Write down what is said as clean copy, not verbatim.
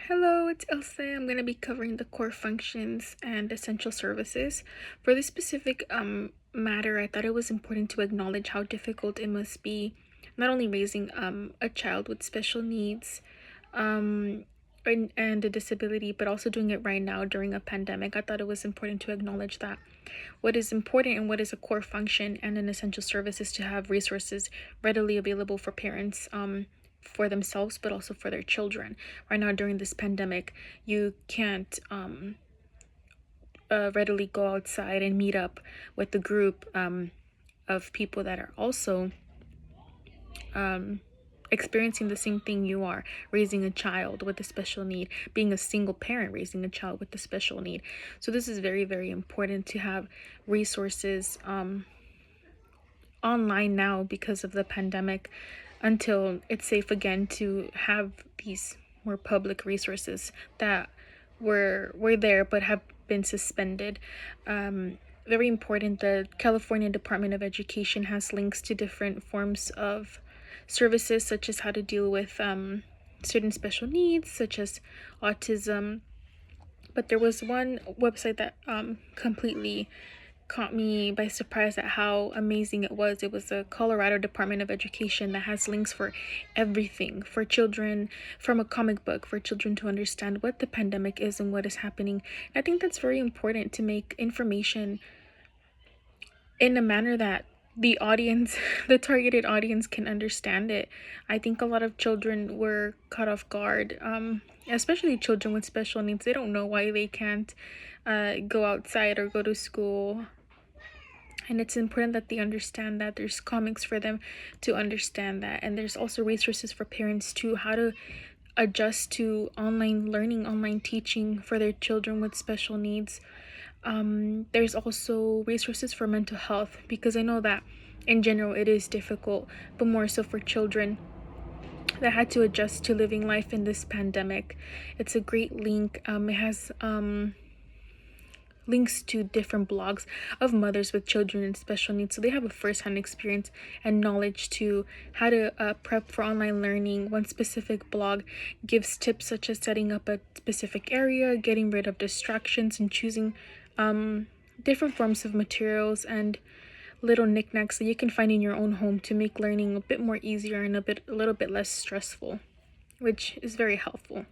Hello, it's Elsa. I'm going to be covering the core functions and essential services. For this specific matter, I thought it was important to acknowledge how difficult it must be not only raising a child with special needs um, and a disability, but also doing it right now during a pandemic. I thought it was important to acknowledge that what is important and what is a core function and an essential service is to have resources readily available for parents. For themselves, but also for their children. Right now, during this pandemic, you can't readily go outside and meet up with the group of people that are also experiencing the same thing you are, raising a child with a special need, being a single parent raising a child with a special need. So this is very, very important to have resources online now because of the pandemic until it's safe again to have these more public resources that were there but have been suspended. Very important, the California Department of Education has links to different forms of services, such as how to deal with certain special needs, such as autism. But there was one website that completely caught me by surprise at how amazing it was. It was the Colorado Department of Education that has links for everything for children, from a comic book for children to understand what the pandemic is and what is happening. I think that's very important to make information in a manner that the audience, the targeted audience, can understand it. I think a lot of children were caught off guard, especially children with special needs. They don't know why they can't go outside or go to school, and it's important that they understand that there's comics for them to understand that, and there's also resources for parents too, how to adjust to online learning, online teaching for their children with special needs. There's also resources for mental health, because I know that in general it is difficult, but more so for children that had to adjust to living life in this pandemic. It's a great link. It has links to different blogs of mothers with children and special needs, so they have a first-hand experience and knowledge to how to prep for online learning. One specific blog gives tips such as setting up a specific area, getting rid of distractions, and choosing different forms of materials and little knickknacks that you can find in your own home to make learning a bit more easier and a little bit less stressful, which is very helpful.